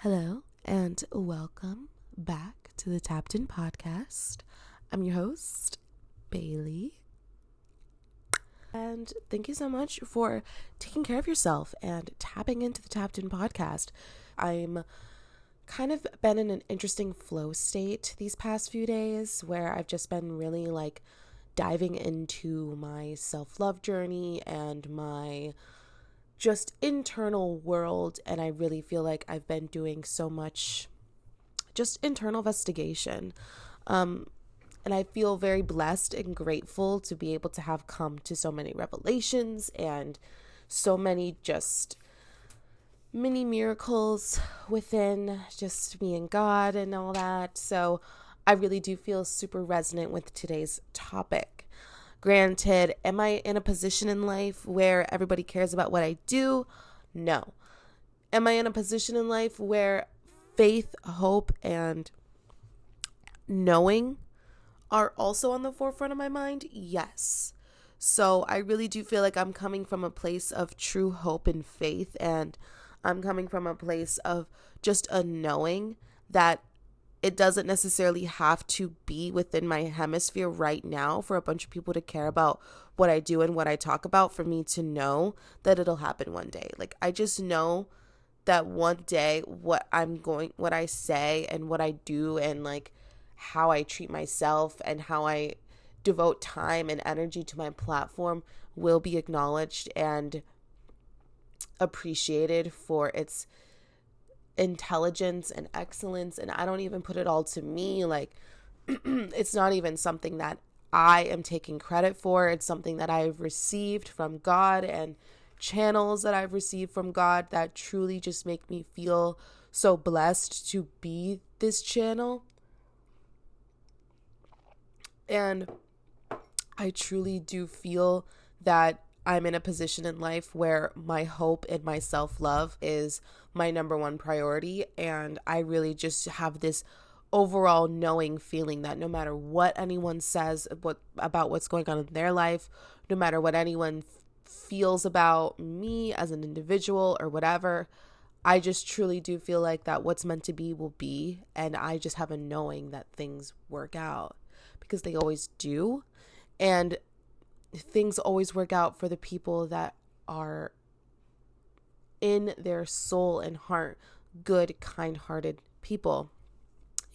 Hello and welcome back to the Tapped In podcast. I'm your host, Bailey. And thank you so much for taking care of yourself and tapping into the Tapped In podcast. I'm kind of been in an interesting flow state these past few days where I've just been really diving into my self-love journey and my just internal world, and I really feel like I've been doing so much just internal investigation. And I feel very blessed and grateful to be able to have come to so many revelations and so many just mini miracles within just me and God and all that. So I really do feel super resonant with today's topic. Granted, am I in a position in life where everybody cares about what I do? No. Am I in a position in life where faith, hope, and knowing are also on the forefront of my mind? Yes. So I really do feel like I'm coming from a place of true hope and faith, and I'm coming from a place of just a knowing that it doesn't necessarily have to be within my hemisphere right now for a bunch of people to care about what I do and what I talk about, for me to know that it'll happen one day. I just know that one day what I say and what I do and how I treat myself and how I devote time and energy to my platform will be acknowledged and appreciated for its intelligence and excellence. And I don't even put it all to me. It's not even something that I am taking credit for. It's something that I've received from God and channels that I've received from God that truly just make me feel so blessed to be this channel. And I truly do feel that I'm in a position in life where my hope and my self-love is my number one priority. And I really just have this overall knowing feeling that no matter what anyone says about what's going on in their life, no matter what anyone feels about me as an individual or whatever, I just truly do feel like that what's meant to be will be. And I just have a knowing that things work out, because they always do. And things always work out for the people that are in their soul and heart good, kind-hearted people.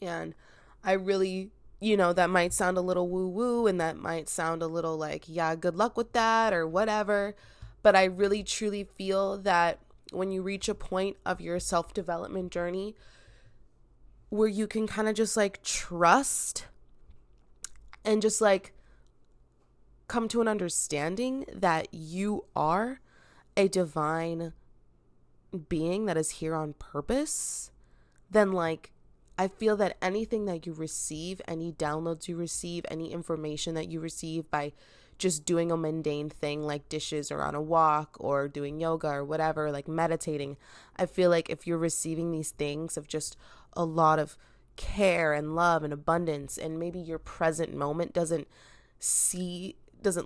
And I really, that might sound a little woo-woo, and that might sound a little good luck with that or whatever. But I really truly feel that when you reach a point of your self-development journey where you can kind of just trust and just come to an understanding that you are a divine being that is here on purpose, then I feel that anything that you receive, any downloads you receive, any information that you receive by just doing a mundane thing like dishes or on a walk or doing yoga or whatever, meditating, I feel like if you're receiving these things of just a lot of care and love and abundance, and maybe your present moment doesn't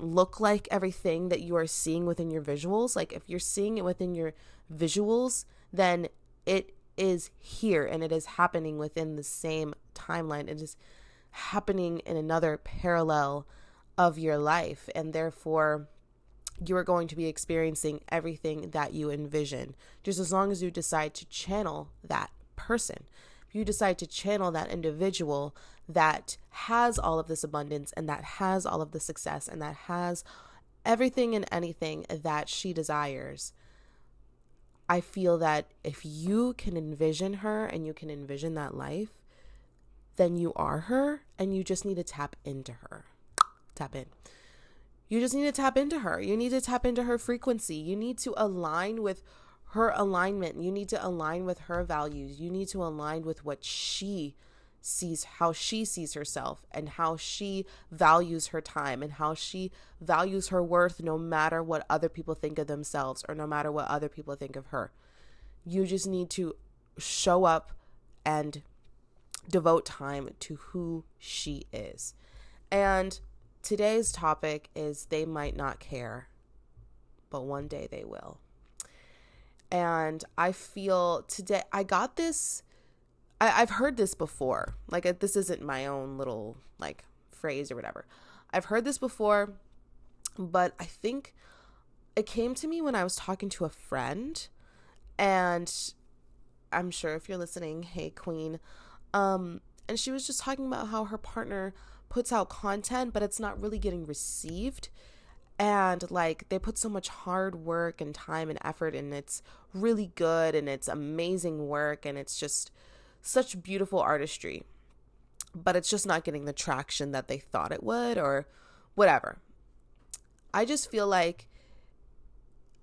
look like everything that you are seeing within your visuals. If you're seeing it within your visuals, then it is here and it is happening within the same timeline. It is happening in another parallel of your life, and therefore you are going to be experiencing everything that you envision, just as long as you decide to channel that person. If you decide to channel that individual that has all of this abundance and that has all of the success and that has everything and anything that she desires, I feel that if you can envision her and you can envision that life, then you are her, and you just need to tap into her. Tap in. You just need to tap into her. You need to tap into her frequency. You need to align with her alignment. You need to align with her values. You need to align with what she sees, how she sees herself, and how she values her time, and how she values her worth, no matter what other people think of themselves or no matter what other people think of her. You just need to show up and devote time to who she is. And today's topic is they might not care, but one day they will. And I feel today, I got this, I've heard this before. Like, this isn't my own little, like, phrase or whatever. I've heard this before, but I think it came to me when I was talking to a friend, and I'm sure if you're listening, hey, queen, and she was just talking about how her partner puts out content, but it's not really getting received. And like, they put so much hard work and time and effort, and it's really good, and it's amazing work, and it's just such beautiful artistry, but it's just not getting the traction that they thought it would, or whatever. I just feel like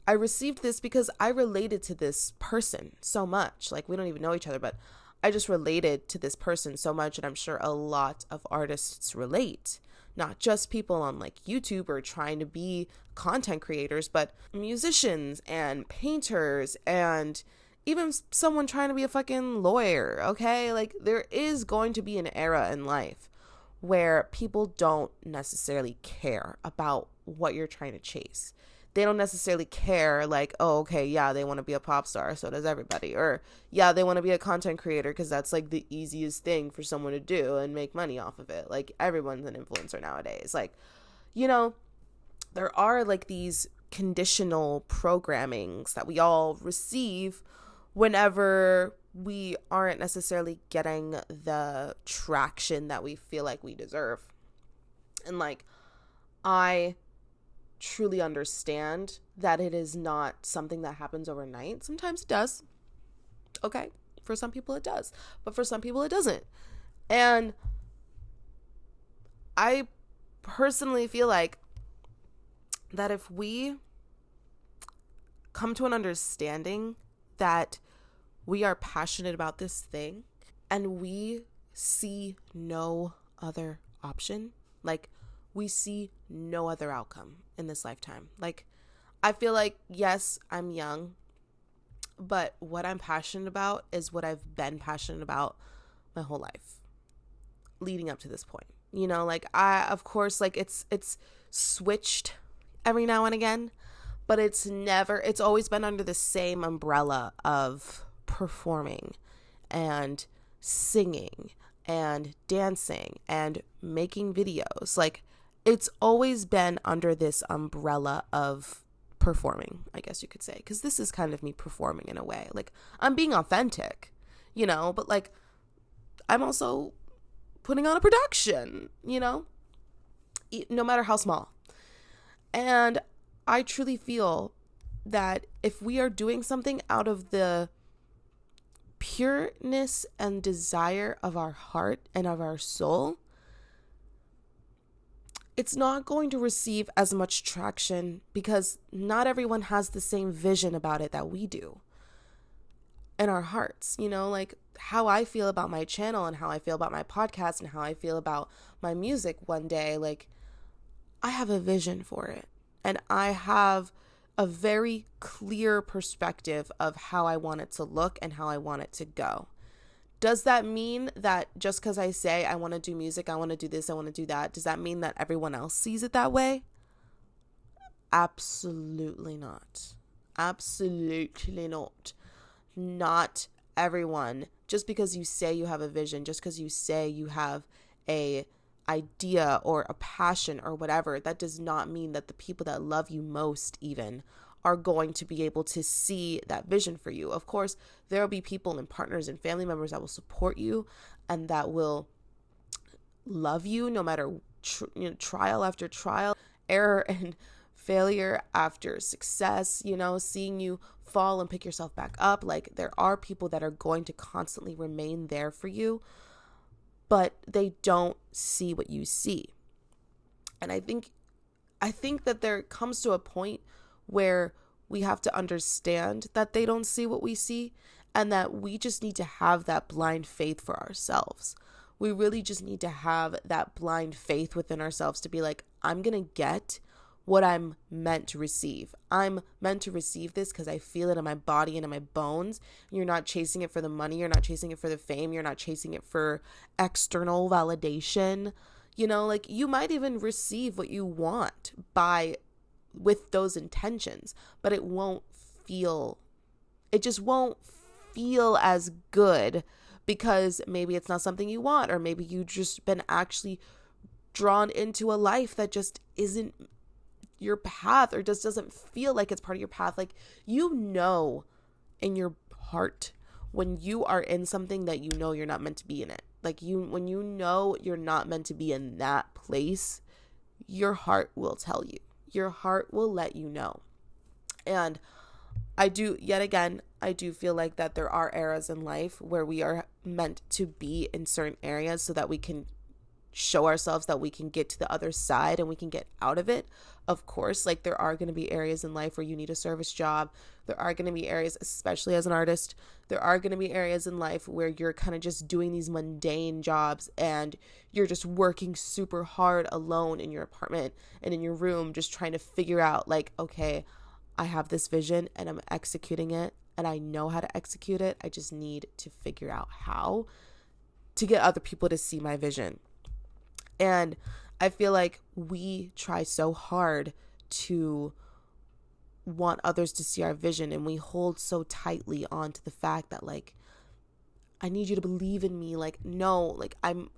I received this because I related to this person so much. Like, we don't even know each other, but I just related to this person so much, and I'm sure a lot of artists relate. Not just people on like YouTube or trying to be content creators, but musicians and painters and even someone trying to be a fucking lawyer, okay? Like, there is going to be an era in life where people don't necessarily care about what you're trying to chase. They don't necessarily care, like, oh, okay, yeah, they want to be a pop star, so does everybody. Or, yeah, they want to be a content creator because that's, like, the easiest thing for someone to do and make money off of it. Like, everyone's an influencer nowadays. Like, you know, there are, like, these conditional programmings that we all receive whenever we aren't necessarily getting the traction that we feel like we deserve. And, like, I truly understand that it is not something that happens overnight. Sometimes it does. Okay. For some people it does. But for some people it doesn't. And I personally feel like that if we come to an understanding that we are passionate about this thing and we see no other option, like, we see no other outcome in this lifetime. Like, I feel like, yes, I'm young, but what I'm passionate about is what I've been passionate about my whole life leading up to this point. You know, like, of course, like, it's switched every now and again, but it's always been under the same umbrella of performing and singing and dancing and making videos. Like, it's always been under this umbrella of performing, I guess you could say, because this is kind of me performing in a way. Like, I'm being authentic, you know, but like, I'm also putting on a production, you know, no matter how small. And I truly feel that if we are doing something out of the pureness and desire of our heart and of our soul, it's not going to receive as much traction because not everyone has the same vision about it that we do in our hearts. You know, like, how I feel about my channel and how I feel about my podcast and how I feel about my music one day, like, I have a vision for it, and I have a very clear perspective of how I want it to look and how I want it to go. Does that mean that just because I say I want to do music, I want to do this, I want to do that, does that mean that everyone else sees it that way? Absolutely not. Absolutely not. Not everyone. Just because you say you have a vision, just because you say you have a idea or a passion or whatever, that does not mean that the people that love you most even are going to be able to see that vision for you. Of course, there will be people and partners and family members that will support you and that will love you no matter trial after trial, error and failure after success, you know, seeing you fall and pick yourself back up. Like, there are people that are going to constantly remain there for you, but they don't see what you see. And I think that there comes to a point where we have to understand that they don't see what we see, and that we just need to have that blind faith for ourselves. We really just need to have that blind faith within ourselves to be like, I'm going to get what I'm meant to receive. I'm meant to receive this because I feel it in my body and in my bones. You're not chasing it for the money. You're not chasing it for the fame. You're not chasing it for external validation. You know, like, you might even receive what you want with those intentions, but it won't feel it just won't feel as good because maybe it's not something you want, or maybe you've just been actually drawn into a life that just isn't your path, or just doesn't feel like it's part of your path. Like, you know, in your heart when you are in something that you know you're not meant to be in it. Like, when you know you're not meant to be in that place, your heart will tell you. Your heart will let you know. And I do feel like that there are eras in life where we are meant to be in certain areas so that we can show ourselves that we can get to the other side and we can get out of it. Of course, like, there are going to be areas in life where you need a service job. There are going to be areas, especially as an artist, there are going to be areas in life where you're kind of just doing these mundane jobs and you're just working super hard alone in your apartment and in your room, just trying to figure out, like, okay, I have this vision and I'm executing it and I know how to execute it. I just need to figure out how to get other people to see my vision. And I feel like we try so hard to want others to see our vision, and we hold so tightly on to the fact that, like, I need you to believe in me. Like, no, like, I'm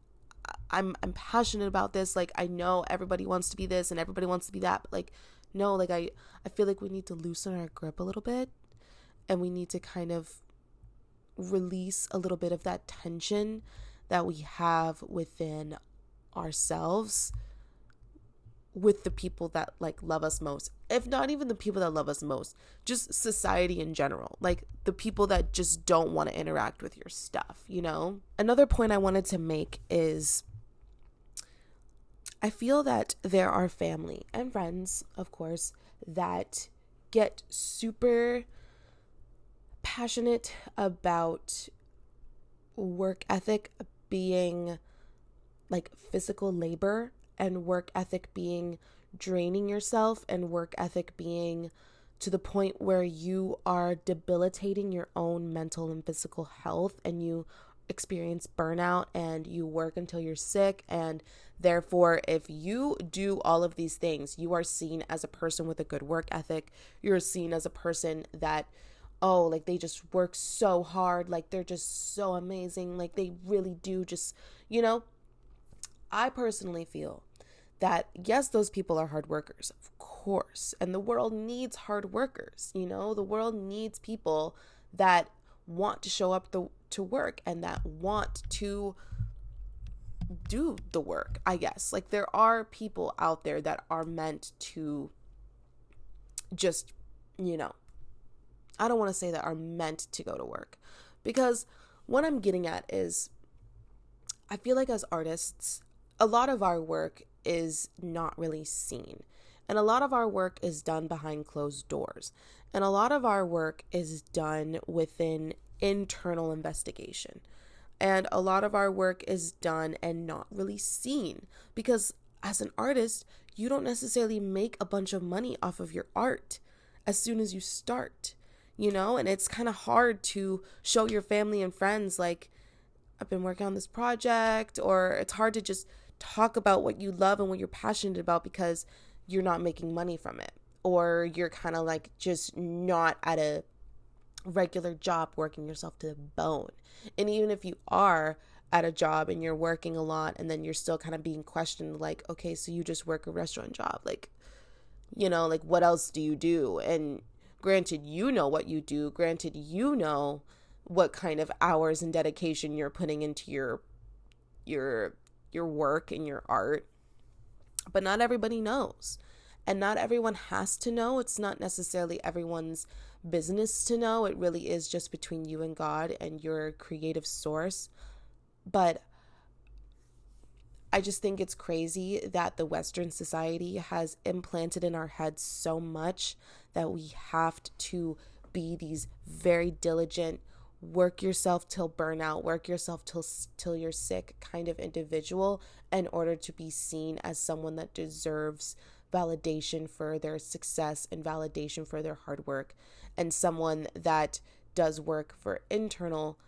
passionate about this. Like, I know everybody wants to be this and everybody wants to be that, but, like, no, like, I feel like we need to loosen our grip a little bit, and we need to kind of release a little bit of that tension that we have within ourselves with the people that, like, love us most. If not even the people that love us most, just society in general, like the people that just don't want to interact with your stuff, you know? Another point I wanted to make is I feel that there are family and friends, of course, that get super passionate about work ethic being like physical labor, and work ethic being draining yourself, and work ethic being to the point where you are debilitating your own mental and physical health, and you experience burnout and you work until you're sick. And therefore, if you do all of these things, you are seen as a person with a good work ethic. You're seen as a person that, oh, like, they just work so hard, like, they're just so amazing, like, they really do just, you know. I personally feel that, yes, those people are hard workers, of course, and the world needs hard workers, you know. The world needs people that want to show up to work and that want to do the work, I guess. Like, there are people out there that are meant to just, you know, I don't want to say that are meant to go to work, because what I'm getting at is I feel like as artists, a lot of our work is not really seen. And a lot of our work is done behind closed doors. And a lot of our work is done within internal investigation. And a lot of our work is done and not really seen. Because as an artist, you don't necessarily make a bunch of money off of your art as soon as you start, you know? And it's kind of hard to show your family and friends, like, I've been working on this project, or it's hard to just talk about what you love and what you're passionate about because you're not making money from it, or you're kind of like just not at a regular job working yourself to the bone. And even if you are at a job and you're working a lot, and then you're still kind of being questioned, like, okay, so you just work a restaurant job, like, you know, like, what else do you do? And granted, you know what you do, granted, you know what kind of hours and dedication you're putting into your work and your art, but not everybody knows, and not everyone has to know. It's not necessarily everyone's business to know. It really is just between you and God and your creative source. But I just think it's crazy that the Western society has implanted in our heads so much that we have to be these very diligent, work yourself till burnout, work yourself till you're sick kind of individual in order to be seen as someone that deserves validation for their success and validation for their hard work, and someone that does work for internal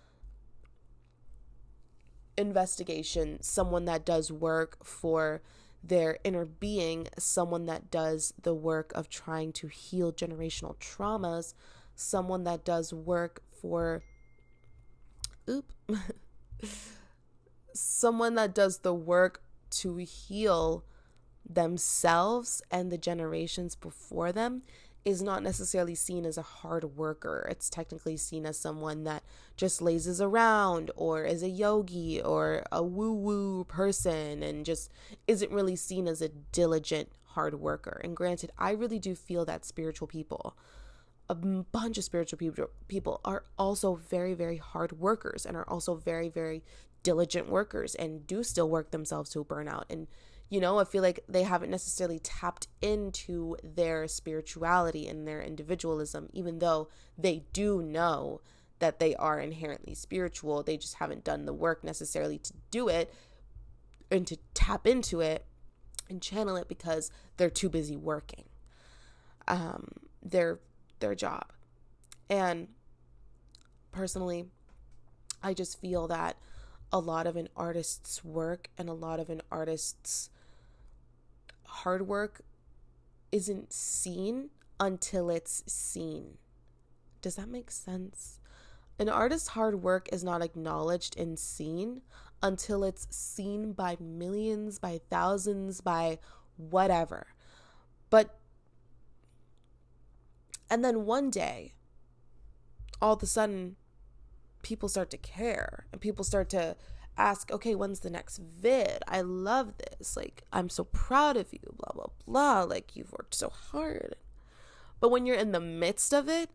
investigation, someone that does work for their inner being, someone that does the work of trying to heal generational traumas, someone that does work for, someone that does the work to heal themselves and the generations before them is not necessarily seen as a hard worker. It's technically seen as someone that just lazes around or is a yogi or a woo-woo person and just isn't really seen as a diligent hard worker. And granted, I really do feel that spiritual people, a bunch of spiritual people are also very, very hard workers and are also very, very diligent workers and do still work themselves to burnout. And I feel like they haven't necessarily tapped into their spirituality and their individualism, even though they do know that they are inherently spiritual. They just haven't done the work necessarily to do it and to tap into it and channel it because they're too busy working their job. And personally, I just feel that a lot of an artist's work and a lot of an artist's hard work isn't seen until it's seen. Does that make sense? An artist's hard work is not acknowledged and seen until it's seen by millions, by thousands, by whatever. And then one day, all of a sudden, people start to care and people start to ask, okay, when's the next vid? I love this. Like, I'm so proud of you, blah, blah, blah. Like, you've worked so hard. But when you're in the midst of it,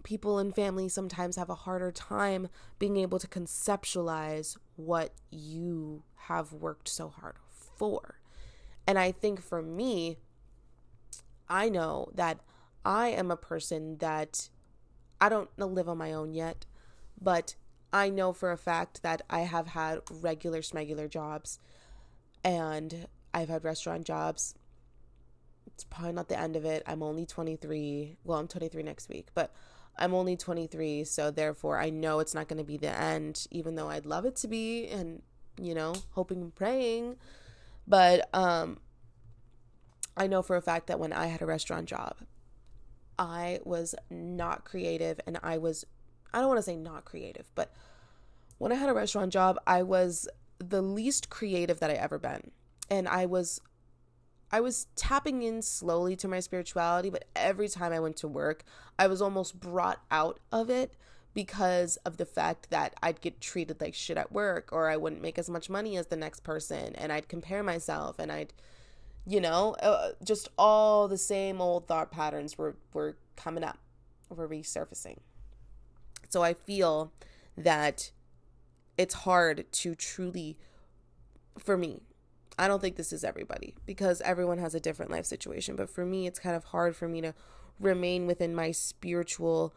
people and family sometimes have a harder time being able to conceptualize what you have worked so hard for. And I think for me, I know that I am a person that I don't live on my own yet, but I know for a fact that I have had regular smegular jobs and I've had restaurant jobs. It's probably not the end of it. I'm only 23. Well, I'm 23 next week, but I'm only 23. So therefore I know it's not going to be the end, even though I'd love it to be and, hoping and praying. But, I know for a fact that when I had a restaurant job, I was not creative and I don't want to say not creative, but when I had a restaurant job, I was the least creative that I ever been. And I was tapping in slowly to my spirituality, but every time I went to work, I was almost brought out of it because of the fact that I'd get treated like shit at work or I wouldn't make as much money as the next person and I'd compare myself and I'd just all the same old thought patterns were coming up, were resurfacing. So I feel that it's hard to truly, for me, I don't think this is everybody because everyone has a different life situation, but for me, it's kind of hard for me to remain within my spiritual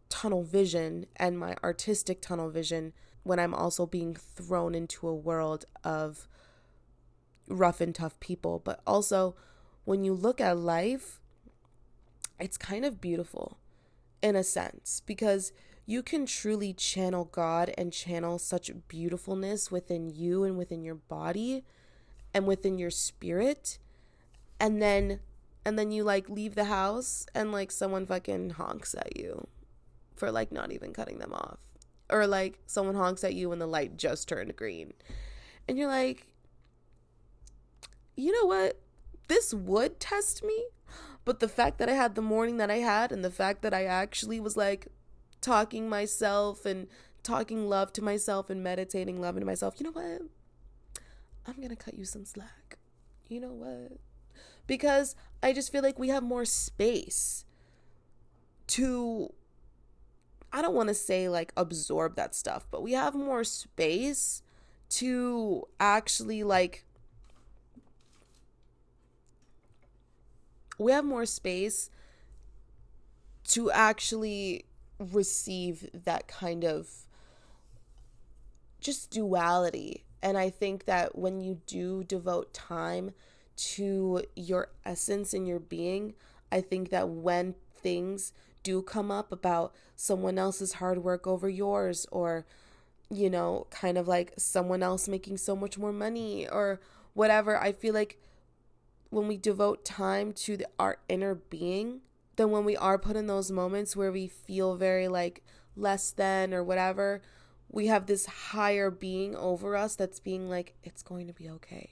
tunnel vision and my artistic tunnel vision when I'm also being thrown into a world of rough and tough people. But also when you look at life, it's kind of beautiful in a sense because you can truly channel God and channel such beautifulness within you and within your body and within your spirit. And then you leave the house and someone fucking honks at you for not even cutting them off, or someone honks at you when the light just turned green. And you're like, you know what? This would test me, but the fact that I had the morning that I had and the fact that I actually was talking myself and talking love to myself and meditating love into myself, you know what? I'm going to cut you some slack. You know what? Because I just feel like we have more space to, I don't want to say absorb that stuff, but we have more space to actually we have more space to actually receive that kind of just duality. And I think that when you do devote time to your essence and your being, I think that when things do come up about someone else's hard work over yours, or kind of someone else making so much more money or whatever, I feel like when we devote time to our inner being, then when we are put in those moments where we feel very like less than or whatever, we have this higher being over us that's being like, it's going to be okay.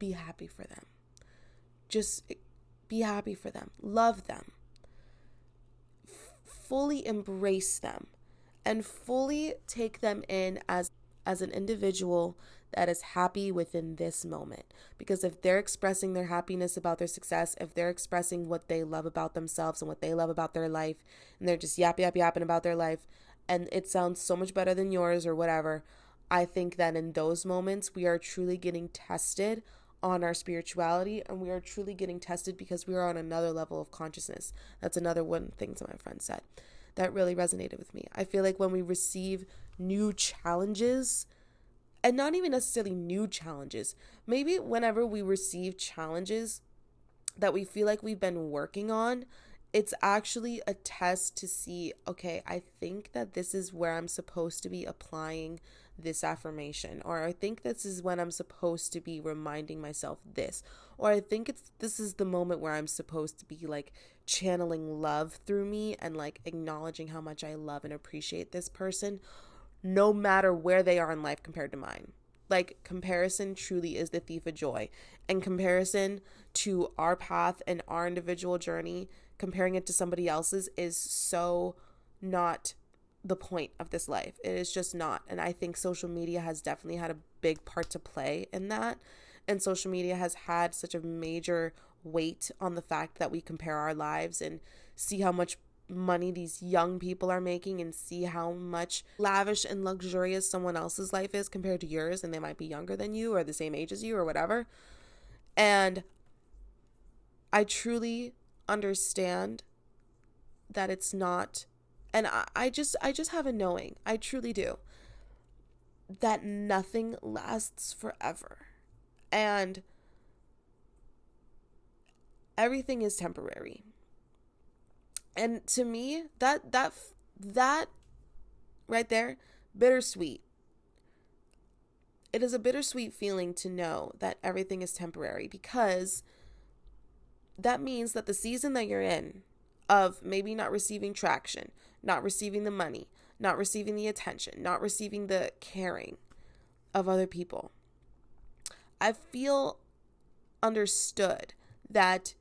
Be happy for them. Just be happy for them. Love them. Fully embrace them and fully take them in as an individual that is happy within this moment. Because if they're expressing their happiness about their success, if they're expressing what they love about themselves and what they love about their life, and they're just yapping about their life, and it sounds so much better than yours or whatever, I think that in those moments, we are truly getting tested on our spirituality, and we are truly getting tested because we are on another level of consciousness. That's another one thing that my friend said that really resonated with me. I feel like when we receive new challenges, and not even necessarily new challenges, maybe whenever we receive challenges that we feel like we've been working on, it's actually a test to see, okay, I think that this is where I'm supposed to be applying this affirmation, or I think this is when I'm supposed to be reminding myself this, or I think this is the moment where I'm supposed to be like channeling love through me and like acknowledging how much I love and appreciate this person, no matter where they are in life compared to mine. Like, comparison truly is the thief of joy, and comparison to our path and our individual journey, comparing it to somebody else's, is so not the point of this life. It is just not. And I think social media has definitely had a big part to play in that. And social media has had such a major weight on the fact that we compare our lives and see how much money these young people are making and see how much lavish and luxurious someone else's life is compared to yours, and they might be younger than you or the same age as you or whatever. And I truly understand that it's not, and I just have a knowing, I truly do, that nothing lasts forever, and everything is temporary. And to me, that right there, bittersweet. It is a bittersweet feeling to know that everything is temporary, because that means that the season that you're in of maybe not receiving traction, not receiving the money, not receiving the attention, not receiving the caring of other people, I feel understood that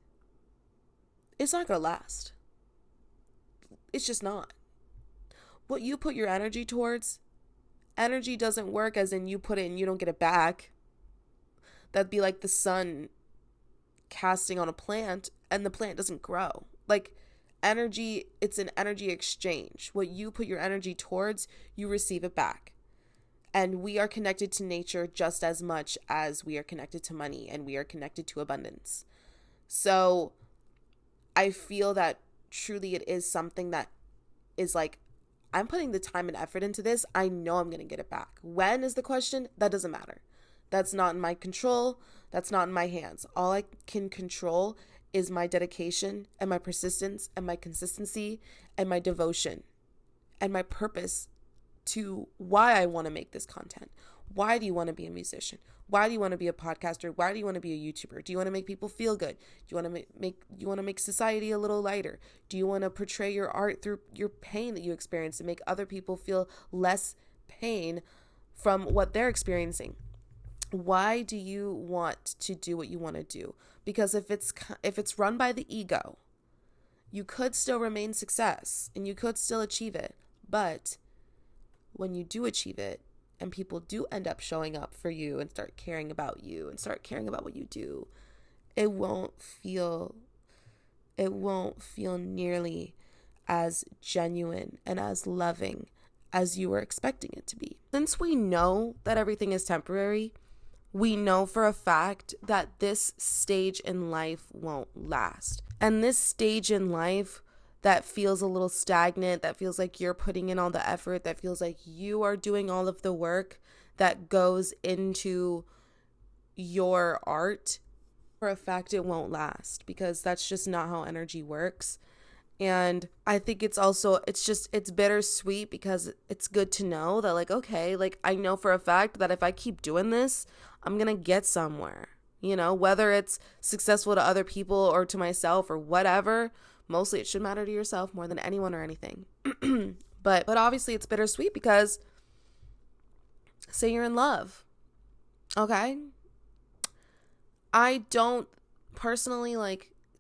it's not going to last. It's just not. What you put your energy towards, energy doesn't work as in you put it and you don't get it back. That'd be like the sun casting on a plant and the plant doesn't grow. Like, energy, it's an energy exchange. What you put your energy towards, you receive it back. And we are connected to nature just as much as we are connected to money, and we are connected to abundance. So I feel that truly it is something that is like, I'm putting the time and effort into this. I know I'm going to get it back. When is the question? That doesn't matter. That's not in my control. That's not in my hands. All I can control is my dedication and my persistence and my consistency and my devotion and my purpose to why I want to make this content. Why do you want to be a musician? Why do you want to be a podcaster? Why do you want to be a YouTuber? Do you want to make people feel good? Do you want to make society a little lighter? Do you want to portray your art through your pain that you experience and make other people feel less pain from what they're experiencing? Why do you want to do what you want to do? Because if it's run by the ego, you could still remain success and you could still achieve it. But when you do achieve it, and people do end up showing up for you and start caring about you and start caring about what you do, it won't feel nearly as genuine and as loving as you were expecting it to be. Since we know that everything is temporary, we know for a fact that this stage in life won't last. And this stage in life that feels a little stagnant, that feels like you're putting in all the effort, that feels like you are doing all of the work that goes into your art, for a fact it won't last, because that's just not how energy works. And I think it's bittersweet, because it's good to know that, like, okay, like, I know for a fact that if I keep doing this, I'm gonna get somewhere. whether it's successful to other people or to myself or whatever. Mostly it should matter to yourself more than anyone or anything. But obviously it's bittersweet because say you're in love. Okay? I don't personally,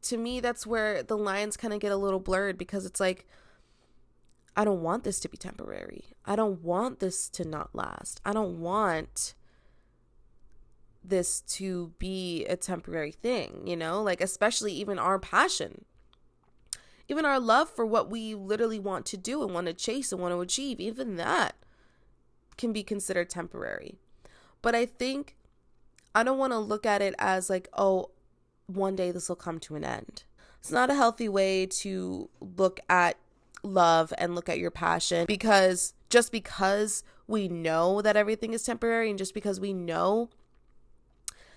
to me, that's where the lines kind of get a little blurred, because it's like, I don't want this to be temporary. I don't want this to not last. I don't want this to be a temporary thing, especially even our passion, even our love for what we literally want to do and want to chase and want to achieve, even that can be considered temporary. But I think I don't want to look at it as like, oh, one day this will come to an end. It's not a healthy way to look at love and look at your passion, because just because we know that everything is temporary, and just because we know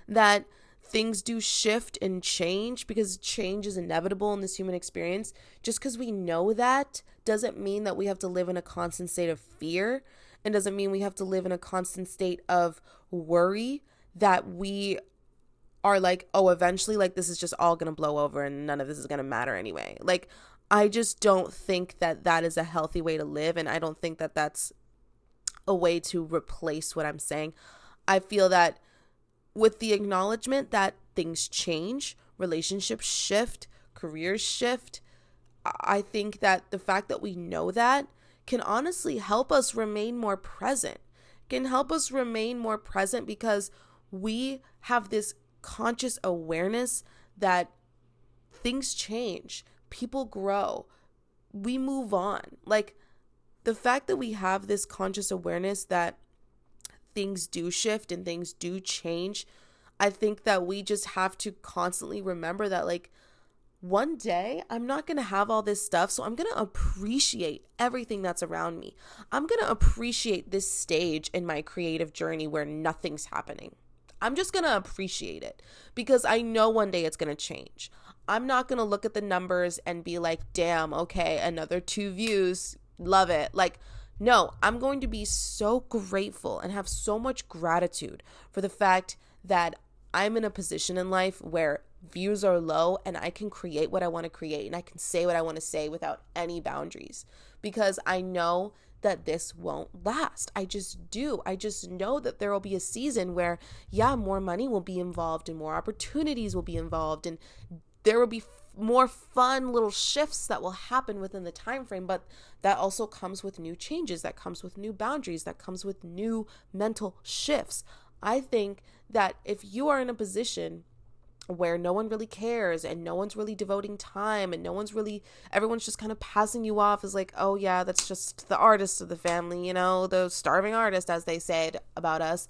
that things do shift and change, because change is inevitable in this human experience, just because we know that doesn't mean that we have to live in a constant state of fear, and doesn't mean we have to live in a constant state of worry that we are like, oh, eventually, this is just all gonna blow over and none of this is gonna matter anyway. I just don't think that that is a healthy way to live, and I don't think that that's a way to replace what I'm saying. I feel that with the acknowledgement that things change, relationships shift, careers shift, I think that the fact that we know that can honestly help us remain more present, because we have this conscious awareness that things change, people grow, we move on. The fact that we have this conscious awareness that things do shift and things do change, I think that we just have to constantly remember that one day I'm not going to have all this stuff, so I'm going to appreciate everything that's around me. I'm going to appreciate this stage in my creative journey where nothing's happening. I'm just going to appreciate it, because I know one day it's going to change. I'm not going to look at the numbers and be like, damn, okay, another 2 views, love it. No, I'm going to be so grateful and have so much gratitude for the fact that I'm in a position in life where views are low and I can create what I want to create and I can say what I want to say without any boundaries, because I know that this won't last. I just do. I just know that there will be a season where, more money will be involved and more opportunities will be involved, and there will be more fun little shifts that will happen within the time frame. But that also comes with new changes, that comes with new boundaries, that comes with new mental shifts. I think that if you are in a position where no one really cares and no one's really devoting time and everyone's just kind of passing you off as like, oh yeah, that's just the artist of the family, the starving artist, as they said about us.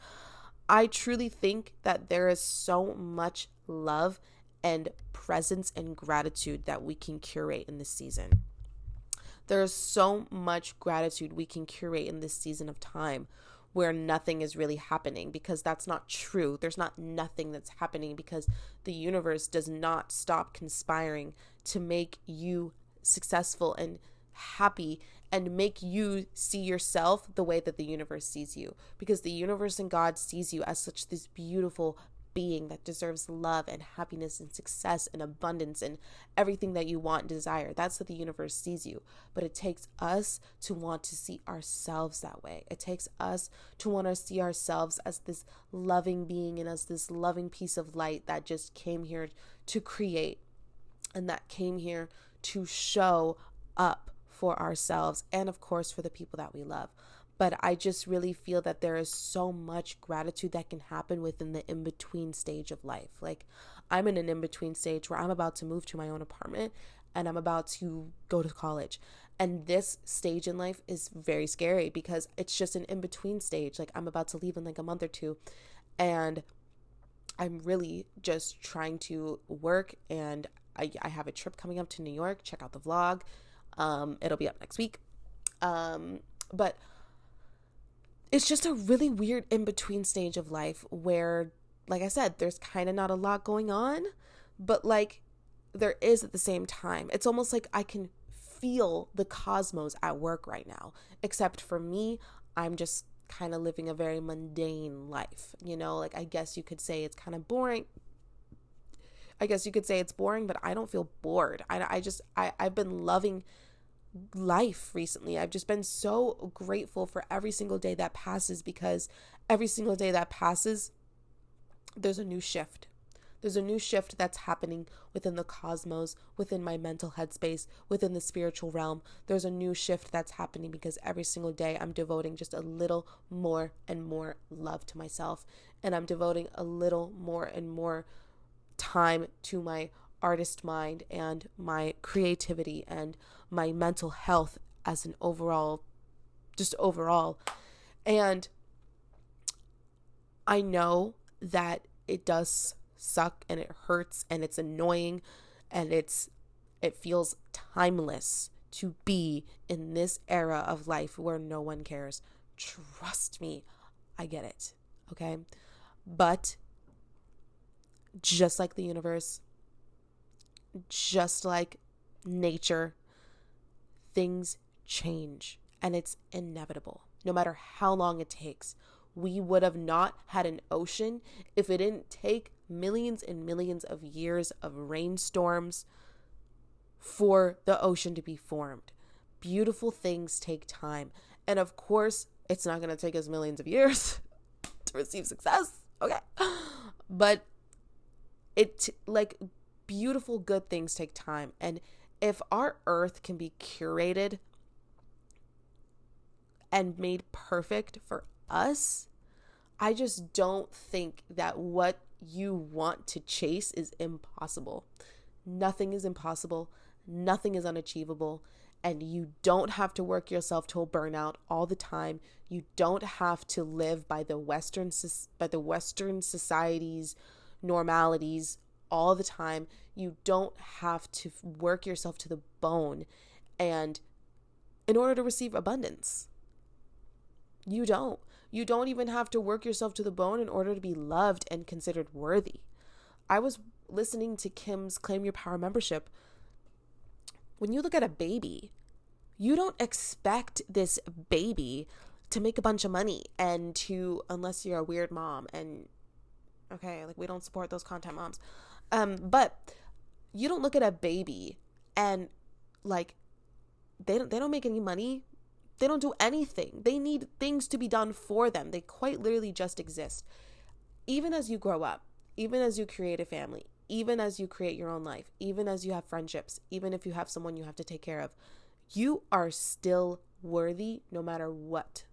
I truly think that there is so much love and presence and gratitude that we can curate in this season. There is so much gratitude we can curate in this season of time where nothing is really happening, because that's not true. There's not nothing that's happening, because the universe does not stop conspiring to make you successful and happy and make you see yourself the way that the universe sees you, because the universe and God sees you as such this beautiful being that deserves love and happiness and success and abundance and everything that you want and desire. That's how the universe sees you. But it takes us to want to see ourselves that way. It takes us to want to see ourselves as this loving being and as this loving piece of light that just came here to create and that came here to show up for ourselves and, of course, for the people that we love. But I just really feel that there is so much gratitude that can happen within the in-between stage of life. I'm in an in-between stage where I'm about to move to my own apartment and I'm about to go to college. And this stage in life is very scary because it's just an in-between stage. I'm about to leave in a month or two. And I'm really just trying to work. And I have a trip coming up to New York. Check out the vlog. It'll be up next week. But it's just a really weird in-between stage of life where, like I said, there's kind of not a lot going on, but there is at the same time. It's almost like I can feel the cosmos at work right now, except for me, I'm just kind of living a very mundane life, I guess you could say it's kind of boring, I guess you could say it's boring, but I don't feel bored. I've been loving life recently. I've just been so grateful for every single day that passes, because every single day that passes, there's a new shift. There's a new shift that's happening within the cosmos, within my mental headspace, within the spiritual realm. There's a new shift that's happening because every single day I'm devoting just a little more and more love to myself. And I'm devoting a little more and more time to my artist mind and my creativity and my mental health as an overall. And I know that it does suck and it hurts and it's annoying and it feels timeless to be in this era of life where no one cares. Trust me, I get it, okay? But just like the universe, just like nature, things change and it's inevitable. No matter how long it takes, we would have not had an ocean if it didn't take millions and millions of years of rainstorms for the ocean to be formed. Beautiful things take time. And of course, it's not going to take us millions of years to receive success. Okay. But beautiful, good things take time. And if our earth can be curated and made perfect for us, I just don't think that what you want to chase is impossible. Nothing is impossible. Nothing is unachievable. And you don't have to work yourself to a burnout all the time. You don't have to live by the Western society's normalities all the time. You don't have to work yourself to the bone and in order to receive abundance. You don't. You don't even have to work yourself to the bone in order to be loved and considered worthy. I was listening to Kim's Claim Your Power membership. When you look at a baby, you don't expect this baby to make a bunch of money and to, unless you're a weird mom and okay, like we don't support those content moms. But you don't look at a baby and like they don't make any money. They don't do anything. They need things to be done for them. They quite literally just exist. Even as you grow up, even as you create a family, even as you create your own life, even as you have friendships, even if you have someone you have to take care of, you are still worthy no matter what.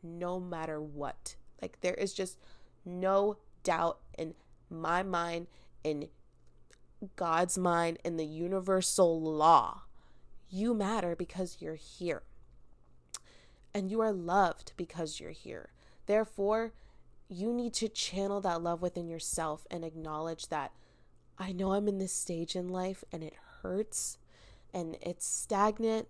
No matter what. Like there is just no doubt in my mind, in God's mind, in the universal law. You matter because you're here. And you are loved because you're here. Therefore, you need to channel that love within yourself and acknowledge that I know I'm in this stage in life and it hurts and it's stagnant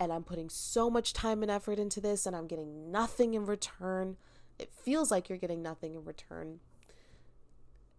and I'm putting so much time and effort into this and I'm getting nothing in return. It feels like you're getting nothing in return.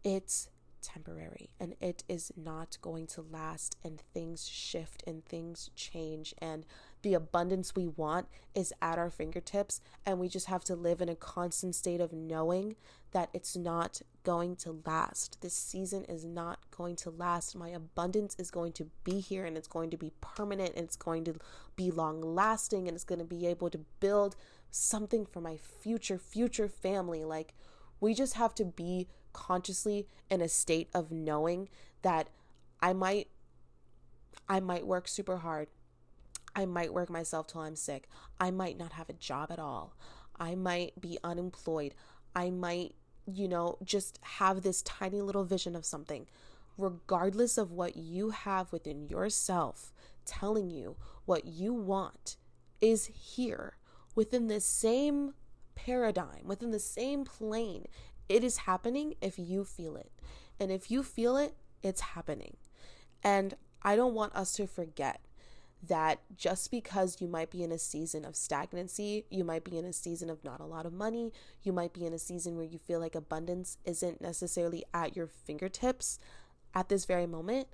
It's temporary and it is not going to last, and things shift and things change, and the abundance we want is at our fingertips, and we just have to live in a constant state of knowing that it's not going to last. This season is not going to last. My abundance is going to be here and it's going to be permanent and it's going to be long lasting and it's going to be able to build something for my future family. Like we just have to be consciously in a state of knowing that I might work super hard. I might work myself till I'm sick. I might not have a job at all. I might be unemployed. I might, just have this tiny little vision of something. Regardless of what you have within yourself telling you what you want is here within the same paradigm, within the same plane. It is happening if you feel it. And if you feel it, it's happening. And I don't want us to forget that just because you might be in a season of stagnancy, you might be in a season of not a lot of money, you might be in a season where you feel like abundance isn't necessarily at your fingertips at this very moment,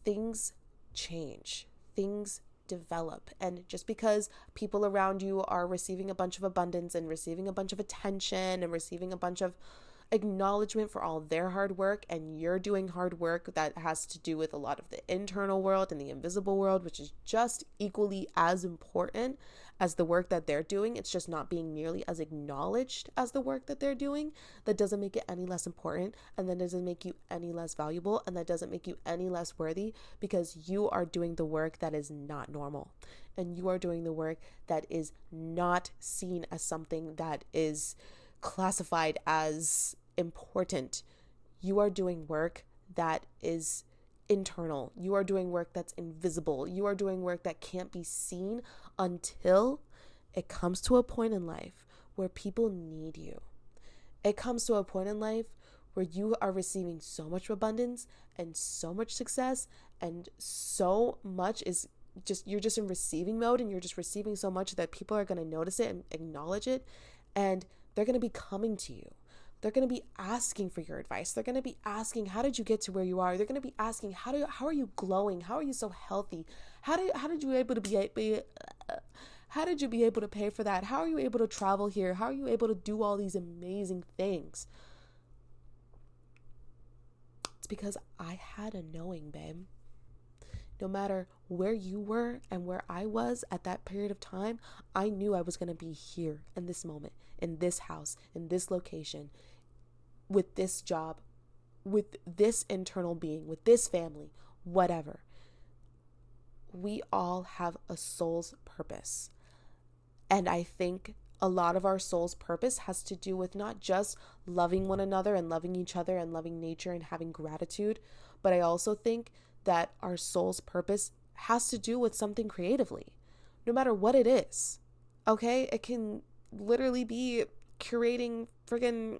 things change, things develop. And just because people around you are receiving a bunch of abundance and receiving a bunch of attention and receiving a bunch of acknowledgement for all their hard work, and you're doing hard work that has to do with a lot of the internal world and the invisible world, which is just equally as important as the work that they're doing. It's just not being nearly as acknowledged as the work that they're doing. That doesn't make it any less important, and that doesn't make you any less valuable, and that doesn't make you any less worthy, because you are doing the work that is not normal, and you are doing the work that is not seen as something that is classified as important. You are doing work that is internal. You are doing work that's invisible. You are doing work that can't be seen until it comes to a point in life where people need you. It comes to a point in life where you are receiving so much abundance and so much success, and so much is just, you're just in receiving mode, and you're just receiving so much that people are going to notice it and acknowledge it, and they're going to be coming to you. They're going to be asking for your advice. They're going to be asking, how did you get to where you are? They're going to be asking, how are you glowing? How are you so healthy? How did you able to how did you be able to pay for that? How are you able to travel here? How are you able to do all these amazing things? It's because I had a knowing, babe. No matter where you were and where I was at that period of time, I knew I was going to be here in this moment, in this house, in this location, with this job, with this internal being, with this family, whatever. We all have a soul's purpose. And I think a lot of our soul's purpose has to do with not just loving one another and loving each other and loving nature and having gratitude, but I also think that our soul's purpose has to do with something creatively, no matter what it is. Okay? It can literally be curating friggin',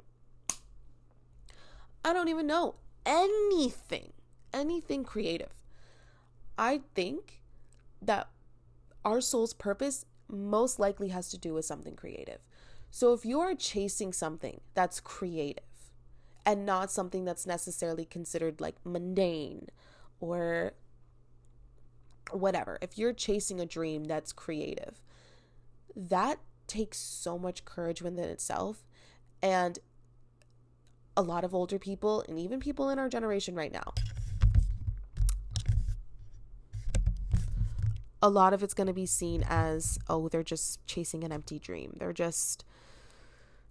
I don't even know, anything creative. I think that our soul's purpose most likely has to do with something creative. So if you are chasing something that's creative and not something that's necessarily considered like mundane or whatever, if you're chasing a dream that's creative, that takes so much courage within itself. And a lot of older people, and even people in our generation right now, a lot of it's going to be seen as, oh, they're just chasing an empty dream. They're just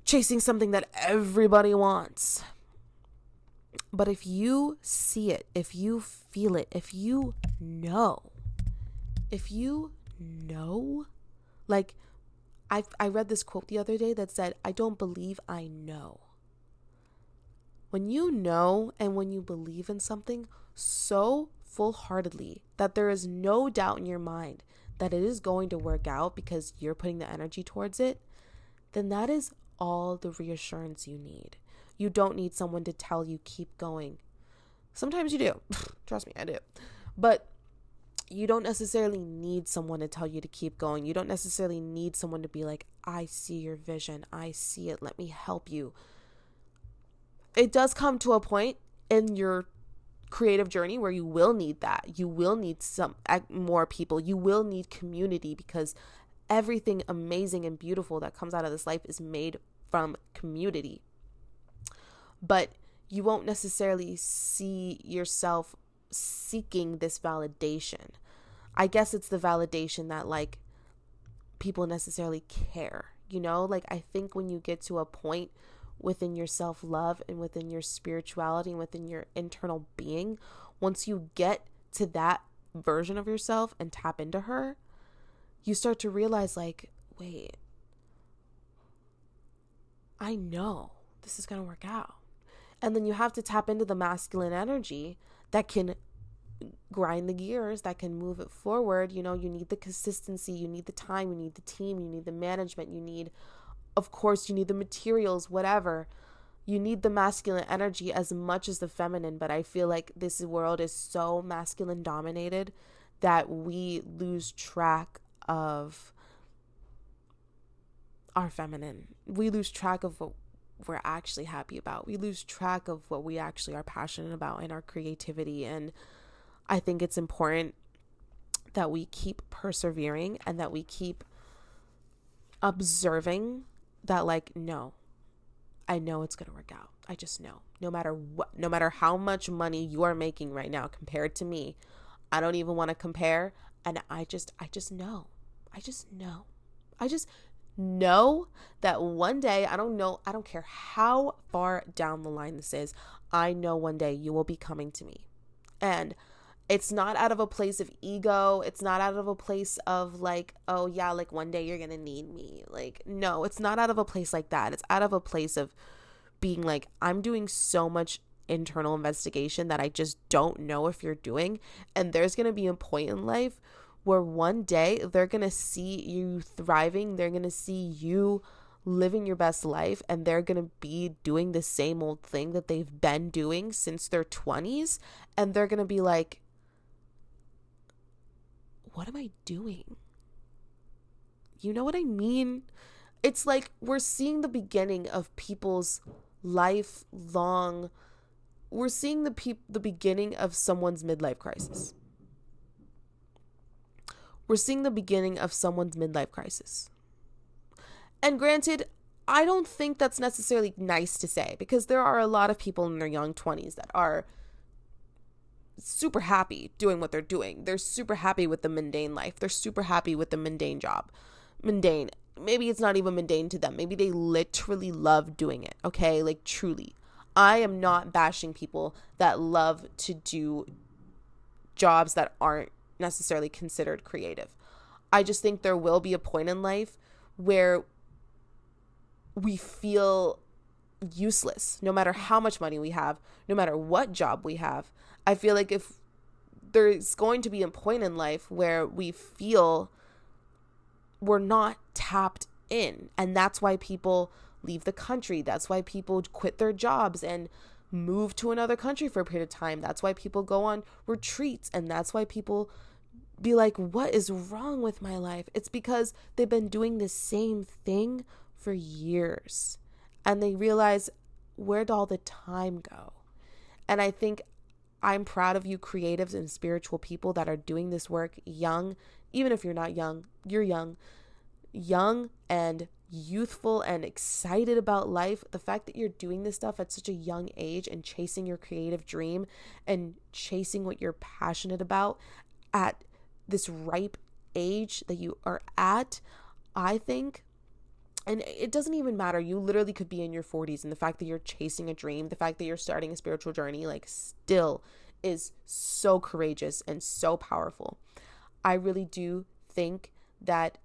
chasing something that everybody wants. But if you see it, if you feel it, if you know, like I read this quote the other day that said, I don't believe I know. When you know and when you believe in something so full-heartedly that there is no doubt in your mind that it is going to work out because you're putting the energy towards it, then that is all the reassurance you need. You don't need someone to tell you keep going. Sometimes you do. Trust me, I do. But you don't necessarily need someone to tell you to keep going. You don't necessarily need someone to be like, I see your vision. I see it. Let me help you. It does come to a point in your creative journey where you will need that. You will need some more people. You will need community, because everything amazing and beautiful that comes out of this life is made from community. But you won't necessarily see yourself seeking this validation. I guess it's the validation that like people necessarily care, you know? Like I think when you get to a point within your self-love and within your spirituality and within your internal being, once you get to that version of yourself and tap into her, you start to realize like, wait, I know this is going to work out. And then you have to tap into the masculine energy that can grind the gears, that can move it forward. You know, you need the consistency, you need the time, you need the team, you need the management, you need, of course, you need the materials, whatever. You need the masculine energy as much as the feminine. But I feel like this world is so masculine dominated that we lose track of our feminine. We lose track of what we're actually happy about. We lose track of what we actually are passionate about in our creativity. And I think it's important that we keep persevering and that we keep observing that, like, no, I know it's going to work out. I just know. No matter what, no matter how much money you are making right now compared to me, I don't even want to compare. And I just know. I just know. I just know that one day, I don't care how far down the line this is, I know one day you will be coming to me. And it's not out of a place of ego. It's not out of a place of like, oh yeah, like one day you're going to need me. Like, no, it's not out of a place like that. It's out of a place of being like, I'm doing so much internal investigation that I just don't know if you're doing. And there's going to be a point in life where one day they're going to see you thriving. They're going to see you living your best life, and they're going to be doing the same old thing that they've been doing since their 20s. And they're going to be like, what am I doing? You know what I mean? It's like we're seeing the beginning of people's lifelong, we're seeing the beginning of someone's midlife crisis. We're seeing the beginning of someone's midlife crisis. And granted, I don't think that's necessarily nice to say, because there are a lot of people in their young 20s that are super happy doing what they're doing. They're super happy with the mundane life. They're super happy with the mundane job. Mundane. Maybe it's not even mundane to them. Maybe they literally love doing it. Okay? Like truly. I am not bashing people that love to do jobs that aren't necessarily considered creative. I just think there will be a point in life where we feel useless, no matter how much money we have, no matter what job we have. I feel like if there's going to be a point in life where we feel we're not tapped in, and that's why people leave the country. That's why people quit their jobs and move to another country for a period of time. That's why people go on retreats, and that's why people be like, what is wrong with my life? It's because they've been doing the same thing for years, and they realize, where'd all the time go? And I think I'm proud of you creatives and spiritual people that are doing this work young. Even if you're not young, you're young and youthful and excited about life. The fact that you're doing this stuff at such a young age and chasing your creative dream and chasing what you're passionate about at this ripe age that you are at, I think, and it doesn't even matter. You literally could be in your 40s, and the fact that you're chasing a dream, the fact that you're starting a spiritual journey, like, still is so courageous and so powerful. I really do think that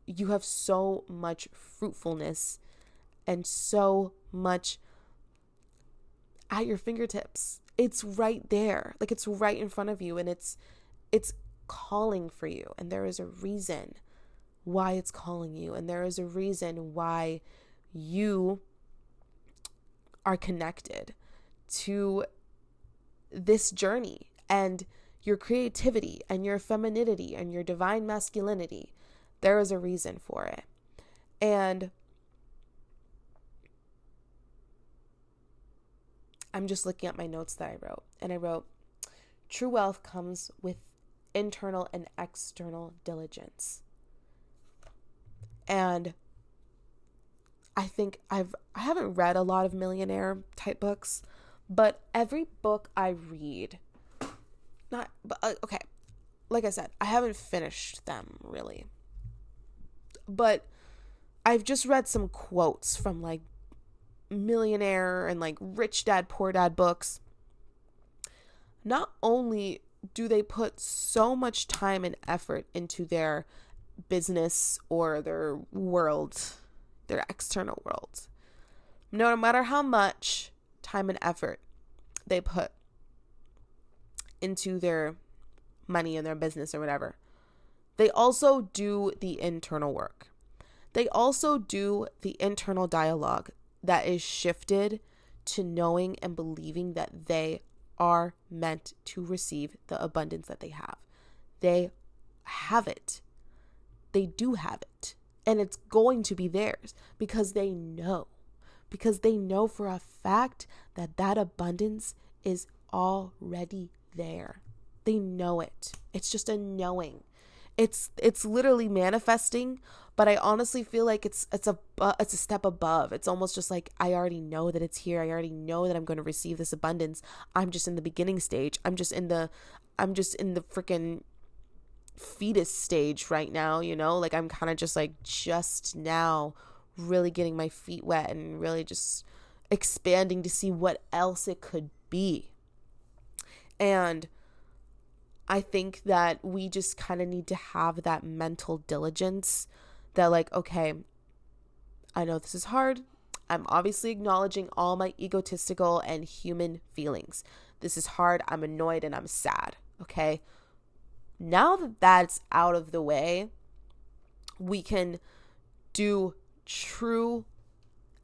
you have so much fruitfulness and so much at your fingertips. It's right there. Like, it's right in front of you, and it's calling for you. And there is a reason why it's calling you, and there is a reason why you are connected to this journey and your creativity and your femininity and your divine masculinity. There is a reason for it. And I'm just looking at my notes that I wrote, and I wrote, true wealth comes with internal and external diligence. And I think I haven't read a lot of millionaire type books, but every book I read, okay, like I said, I haven't finished them really, but I've just read some quotes from like millionaire and like rich dad, poor dad books. Not only do they put so much time and effort into their business or their world, their external world, no matter how much time and effort they put into their money and their business or whatever, they also do the internal work. They also do the internal dialogue that is shifted to knowing and believing that they are meant to receive the abundance that they have. They have it. They do have it. And it's going to be theirs because they know. Because they know for a fact that that abundance is already there. They know it. It's just a knowing. It's literally manifesting, but I honestly feel like it's a step above. It's almost just like, I already know that it's here. I already know that I'm going to receive this abundance. I'm just in the beginning stage. I'm just in the freaking fetus stage right now, like I'm kind of just like just now really getting my feet wet and really just expanding to see what else it could be. And I think that we just kind of need to have that mental diligence that, like, okay, I know this is hard. I'm obviously acknowledging all my egotistical and human feelings. This is hard. I'm annoyed and I'm sad. Okay. Now that that's out of the way, we can do true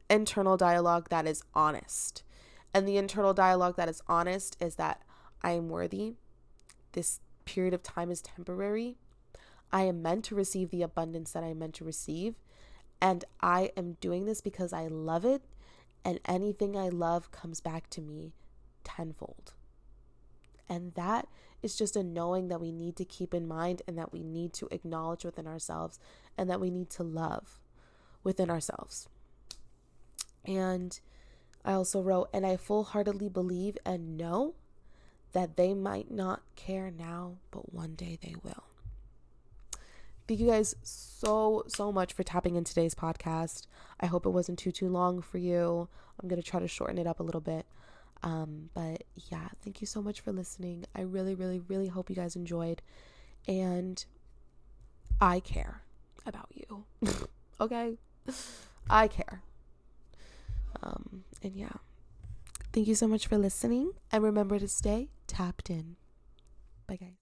internal dialogue that is honest. And the internal dialogue that is honest is that I am worthy. This period of time is temporary. I am meant to receive the abundance that I'm meant to receive. And I am doing this because I love it. And anything I love comes back to me tenfold. And that is just a knowing that we need to keep in mind, and that we need to acknowledge within ourselves, and that we need to love within ourselves. And I also wrote, and I full-heartedly believe and know that they might not care now, but one day they will. Thank you guys so much for tapping in today's podcast. I hope it wasn't too long for you. I'm going to try to shorten it up a little bit. But yeah, thank you so much for listening. I really hope you guys enjoyed, and I care about you. Okay? I care. And yeah, thank you so much for listening, and remember to stay tapped in. Bye guys.